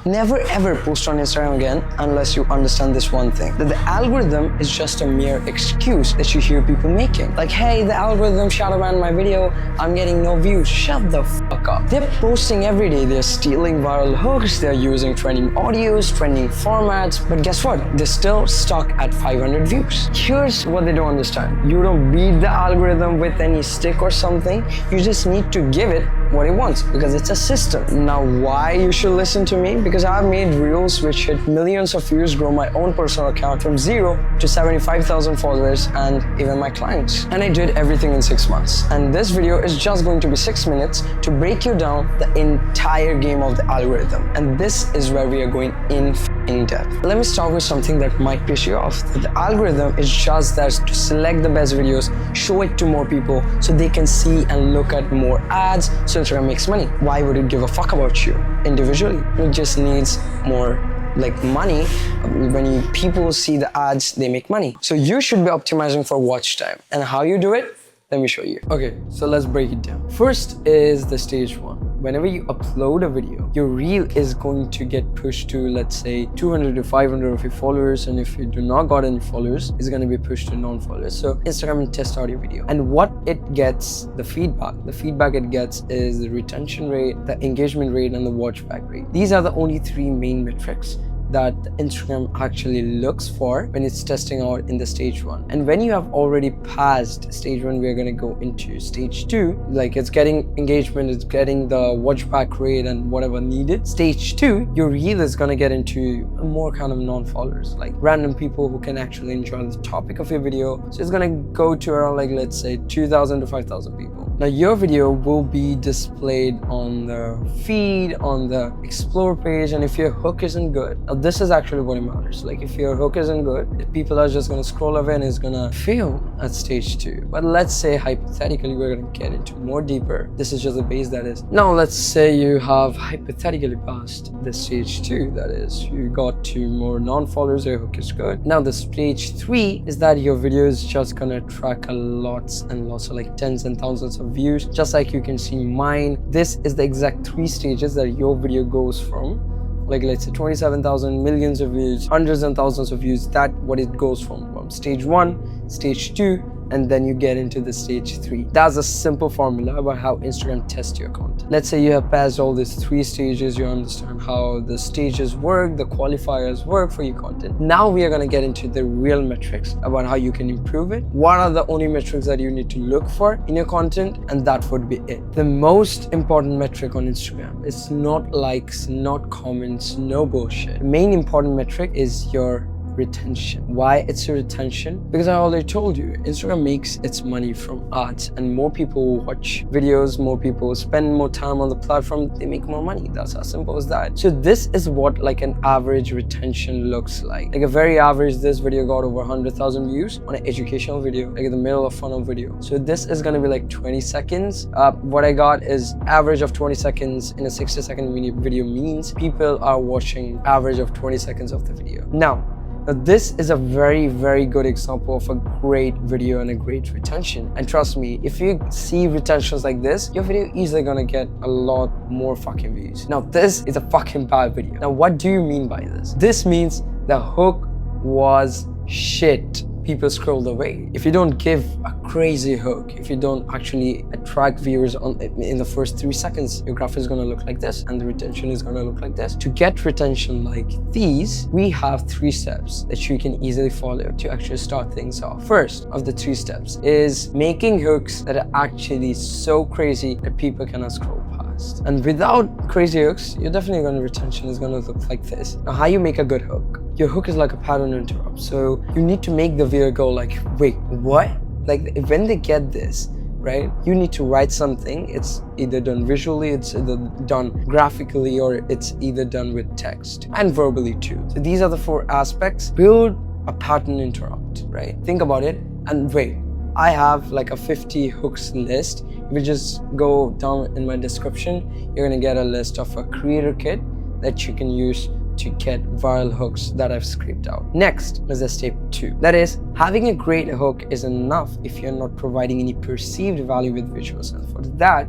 Never ever post on Instagram again unless you understand this one thing, that the algorithm is just a mere excuse that you hear people making. Like, hey, the algorithm shadow banned my video, I'm getting no views. Shut the fuck up. They're posting every day, they're stealing viral hooks, they're using trending audios, trending formats, but guess what? They're still stuck at 500 views. Here's what they don't understand. You don't beat the algorithm with any stick or something, you just need to give it what it wants because it's a system. Now, why you should listen to me? Because I've made reels which hit millions of views, grow my own personal account from 0 to 75,000 followers and even my clients. And I did everything in 6 months. And this video is just going to be 6 minutes to break you down the entire game of the algorithm. And this is where we are going in depth. Let me start with something that might piss you off. The algorithm is just there to select the best videos, show it to more people so they can see and look at more ads so Instagram makes money. Why would it give a fuck about you individually? It just needs more like money. When people see the ads, they make money. So you should be optimizing for watch time. And how you do it? Let me show you. Okay, so let's break it down. First is the stage 1. Whenever you upload a video, your reel is going to get pushed to, let's say, 200 to 500 of your followers, and if you do not got any followers, it's going to be pushed to non-followers. So Instagram will test out your video, and what it gets, the feedback it gets is the retention rate, the engagement rate, and the watch back rate. These are the only 3 main metrics that Instagram actually looks for when it's testing out in the stage 1. And when you have already passed stage 1, we're going to go into stage 2. Like, it's getting engagement, it's getting the watch back rate and whatever needed. Stage 2, your reel is going to get into more kind of non-followers, like random people who can actually enjoy the topic of your video. So it's going to go to around, like, let's say 2,000 to 5,000 people. Now, your video will be displayed on the feed, on the explore page, and if your hook isn't good, now this is actually what matters. Like, if your hook isn't good, people are just going to scroll away and it's going to fail at stage 2. But let's say hypothetically, we're going to get into more deeper. This is just the base, that is. Now, let's say you have hypothetically passed the stage 2, that is, you got to more non-followers, your hook is good. Now, the stage 3 is that your video is just going to track lots and lots of, like, tens and thousands of views, just like you can see mine. This is the exact 3 stages that your video goes from. Like, let's say 27,000, millions of views, hundreds and thousands of views. That's what it goes from stage 1, stage 2, and then you get into the stage 3. That's a simple formula about how Instagram tests your content. Let's say you have passed all these 3 stages, you understand how the stages work, the qualifiers work for your content. Now we are going to get into the real metrics about how you can improve it. What are the only metrics that you need to look for in your content? And that would be it. The most important metric on Instagram is not likes, not comments, no bullshit. The main important metric is your retention. Why it's your retention? Because I already told you, Instagram makes its money from ads, and more people watch videos, more people spend more time on the platform, they make more money. That's as simple as that. So this is what like an average retention looks like. Like a very average, this video got over 100,000 views on an educational video, like in the middle of funnel video. So this is gonna be like 20 seconds. What I got is average of 20 seconds in a 60-second video means people are watching average of 20 seconds of the video. Now, this is a very, very good example of a great video and a great retention. And trust me, if you see retentions like this, your video is easily gonna get a lot more fucking views. Now, this is a fucking bad video. Now, what do you mean by this? This means the hook was shit. People scrolled away. If you don't give a crazy hook, if you don't actually attract viewers in the first 3 seconds, your graph is gonna look like this and the retention is gonna look like this. To get retention like these, we have 3 steps that you can easily follow to actually start things off. First of the 3 steps is making hooks that are actually so crazy that people cannot scroll past. And without crazy hooks, your retention is gonna look like this. Now, how you make a good hook? Your hook is like a pattern interrupt. So you need to make the viewer go like, wait, what? Like, when they get this, right, you need to write something. It's either done visually, it's either done graphically, or it's either done with text and verbally too. So these are the 4 aspects. Build a pattern interrupt, right? Think about it. And wait, I have like a 50 hooks list. If you just go down in my description, you're gonna get a list of a creator kit that you can use to get viral hooks that I've scraped out. Next is the step 2. That is, having a great hook is enough if you're not providing any perceived value with visuals. And for that,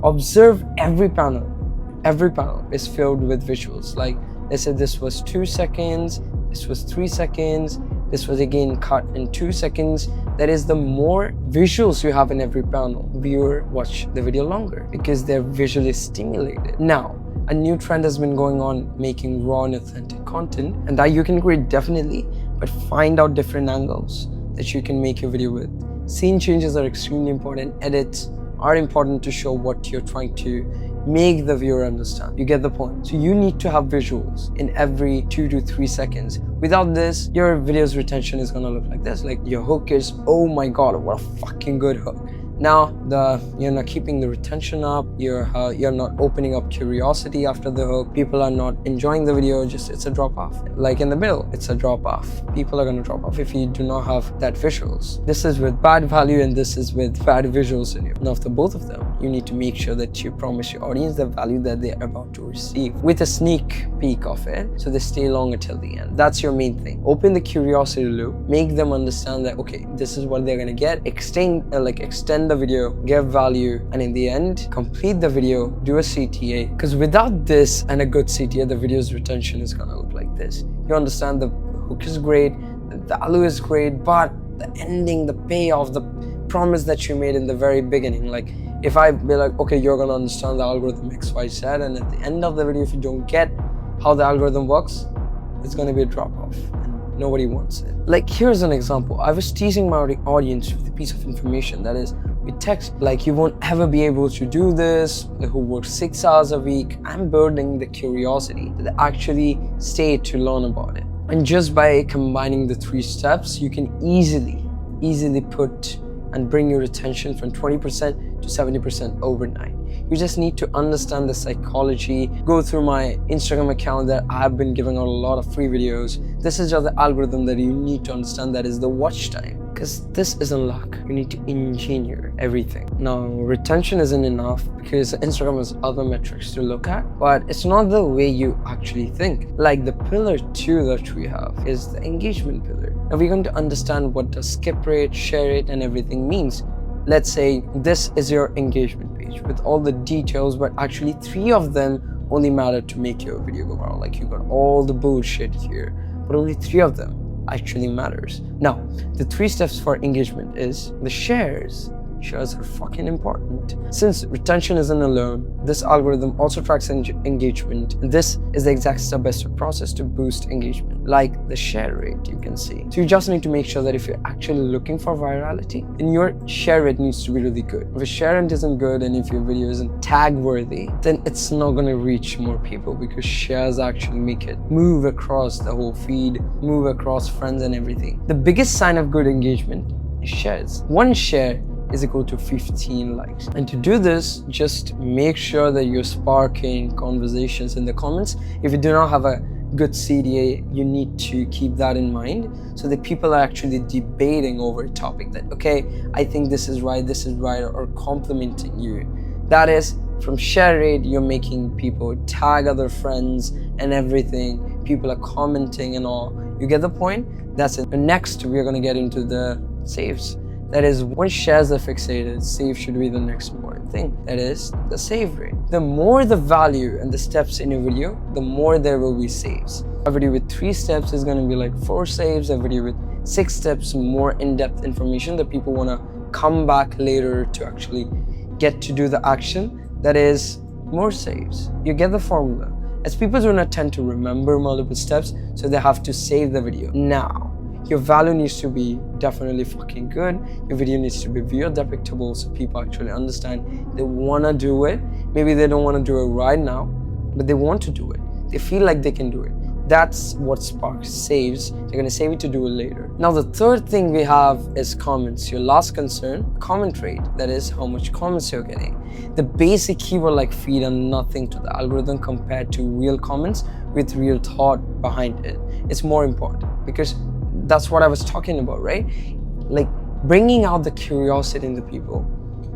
observe every panel, every panel is filled with visuals. Like let's say this was 2 seconds, this was 3 seconds, this was again cut in 2 seconds. That is, the more visuals you have in every panel, viewer watch the video longer because they're visually stimulated. Now, a new trend has been going on, making raw and authentic content, and that you can create definitely, but find out different angles that you can make your video with. Scene changes are extremely important. Edits are important to show what you're trying to make the viewer understand. You get the point. So you need to have visuals in every 2 to 3 seconds. Without this, your video's retention is gonna look like this. Like your hook is, oh my god, what a fucking good hook. Now you're not keeping the retention up, you're not opening up curiosity after the hook, people are not enjoying the video, just it's a drop off. Like in the middle, it's a drop off. People are gonna drop off if you do not have that visuals. This is with bad value and this is with bad visuals in you. Now for both of them, you need to make sure that you promise your audience the value that they're about to receive with a sneak peek of it, so they stay longer till the end. That's your main thing. Open the curiosity loop, make them understand that okay, this is what they're gonna get, extend the video, give value, and in the end, complete the video, do a CTA. Because without this and a good CTA, the video's retention is gonna look like this. You understand the hook is great, the value is great, but the ending, the payoff, the promise that you made in the very beginning, like if I be like, okay, you're gonna understand the algorithm XYZ, and at the end of the video, if you don't get how the algorithm works, it's gonna be a drop off. Nobody wants it. Like here's an example. I was teasing my audience with a piece of information that is with text, like you won't ever be able to do this, who works 6 hours a week. I'm building the curiosity that they actually stay to learn about it. And just by combining the 3 steps, you can easily put and bring your retention from 20% to 70% overnight. You just need to understand the psychology. Go through my Instagram account that I've been giving out a lot of free videos. This is just the algorithm that you need to understand, that is the watch time. Because this isn't luck. You need to engineer everything. Now, retention isn't enough because Instagram has other metrics to look at, but it's not the way you actually think. Like the pillar 2 that we have is the engagement pillar. Now we're going to understand what the skip rate, share rate, and everything means. Let's say this is your engagement page with all the details, but actually 3 of them only matter to make your video go viral. Like you got all the bullshit here, but only 3 of them actually matters. Now, the 3 steps for engagement is the shares. Shares are fucking important. Since retention isn't alone, this algorithm also tracks engagement. And this is the exact step-by-step process to boost engagement, like the share rate you can see. So you just need to make sure that if you're actually looking for virality, then your share rate needs to be really good. If your share rate isn't good and if your video isn't tag worthy, then it's not gonna reach more people because shares actually make it move across the whole feed, move across friends and everything. The biggest sign of good engagement is shares. 1 share is equal to 15 likes. And to do this, just make sure that you're sparking conversations in the comments. If you do not have a good CTA, you need to keep that in mind so that people are actually debating over a topic that, okay, I think this is right, or complimenting you. That is, from share rate, you're making people tag other friends and everything. People are commenting and all. You get the point? That's it. And next, we're gonna get into the saves. That is, once shares are fixated, save should be the next important thing. That is the save rate. The more the value and the steps in your video, the more there will be saves. A video with 3 steps is going to be like 4 saves. A video with 6 steps, more in-depth information that people want to come back later to actually get to do the action. That is more saves. You get the formula. As people do not tend to remember multiple steps, so they have to save the video. Now, your value needs to be definitely fucking good. Your video needs to be viewer depictable so people actually understand they want to do it. Maybe they don't want to do it right now, but they want to do it. They feel like they can do it. That's what sparks saves. They're going to save it to do it later. Now, the third thing we have is comments. Your last concern, comment rate. That is how much comments you're getting. The basic keyword like feed are nothing to the algorithm compared to real comments with real thought behind it. It's more important because that's what I was talking about, right? Like bringing out the curiosity in the people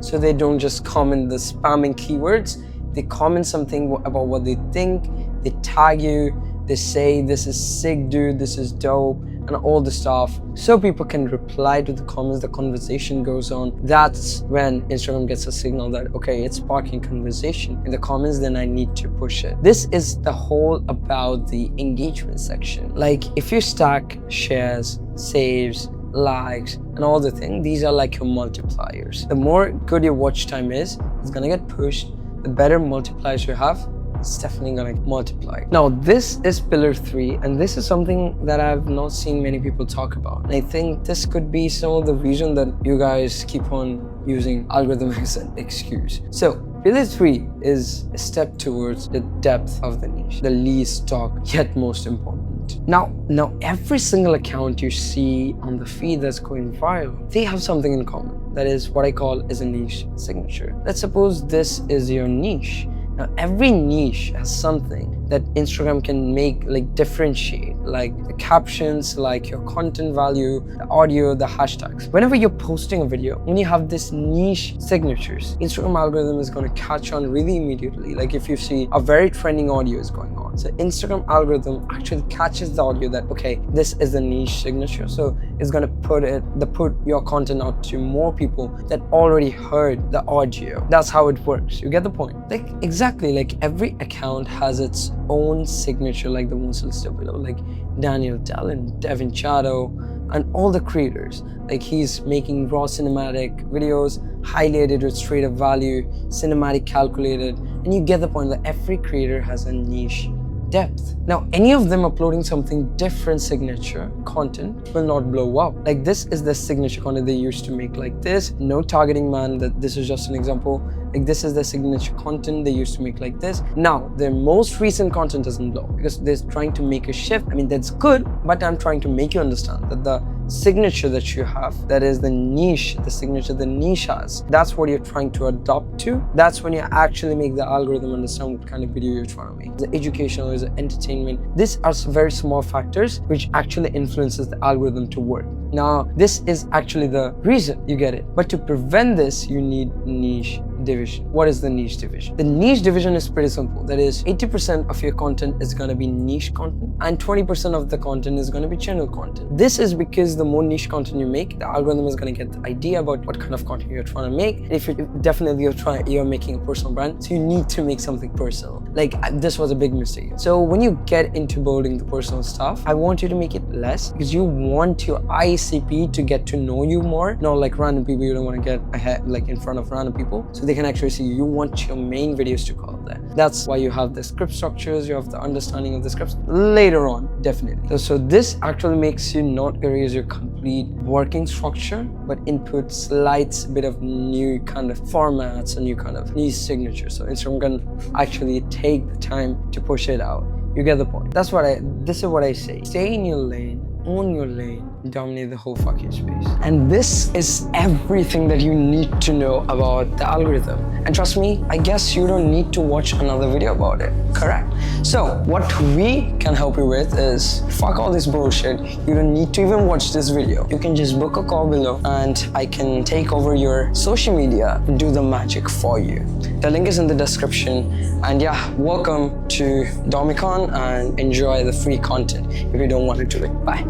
so they don't just comment the spamming keywords. They comment something about what they think, they tag you, they say, this is sick, dude, this is dope, and all the stuff, so people can reply to the comments, the conversation goes on. That's when Instagram gets a signal that, okay, it's sparking conversation in the comments, then I need to push it. This is the whole about the engagement section. Like if you stack shares, saves, likes, and all the things, these are like your multipliers. The more good your watch time is, it's gonna get pushed. The better multipliers you have, it's definitely gonna multiply. Now, this is pillar 3, and this is something that I've not seen many people talk about. And I think this could be some of the reason that you guys keep on using algorithm as an excuse. So, pillar 3 is a step towards the depth of the niche, the least talked yet most important. Now every single account you see on the feed that's going viral, they have something in common. That is what I call is a niche signature. Let's suppose this is your niche. Now, every niche has something that Instagram can make, like differentiate, like the captions, like your content value, the audio, the hashtags. Whenever you're posting a video, when you have this niche signatures, Instagram algorithm is going to catch on really immediately. Like if you see a very trending audio is going on, so Instagram algorithm actually catches the audio that, okay, this is a niche signature. So it's going to put your content out to more people that already heard the audio. That's how it works. You get the point? Like exactly, like every account has its own signature, like the ones listed below, like Daniel Talent, Devin Shadow, and all the creators. Like he's making raw cinematic videos, highly edited straight up value, cinematic calculated, and you get the point that every creator has a niche depth. Now, any of them uploading something different signature content will not blow up. Like this is the signature content they used to make like this. No targeting, man, that this is just an example. Like this is the signature content they used to make like this. Now, their most recent content doesn't blow because they're trying to make a shift. I mean, that's good, but I'm trying to make you understand that the signature that you have, that is the niche, the signature the niche has, that's what you're trying to adopt to. That's when you actually make the algorithm understand what kind of video you're trying to make. Is it educational, is it entertainment? These are very small factors which actually influences the algorithm to work. Now, this is actually the reason you get it. But to prevent this, you need niche division. What is the niche division? The niche division is pretty simple. That is 80% of your content is going to be niche content and 20% of the content is going to be general content. This is because the more niche content you make, the algorithm is going to get the idea about what kind of content you're trying to make. And if you're making a personal brand, so you need to make something personal. Like this was a big mistake. So when you get into building the personal stuff, I want you to make it less because you want your ICP to get to know you more. Not like random people. You don't want to get ahead, like in front of random people, so they can actually see you. You want your main videos to go out there. That's why you have the script structures, you have the understanding of the scripts later on, definitely. So this actually makes you not erase your complete working structure, but input slight bit of new kind of formats and new kind of niche signatures. So Instagram can actually take the time to push it out. You get the point. This is what I say. Stay in your lane, own your lane, dominate the whole fucking space. And this is everything that you need to know about the algorithm. And trust me, I guess you don't need to watch another video about it, correct? So what we can help you with is, fuck all this bullshit. You don't need to even watch this video. You can just book a call below and I can take over your social media and do the magic for you. The link is in the description. And yeah, welcome to Domicon and enjoy the free content if you don't want to do it. Bye.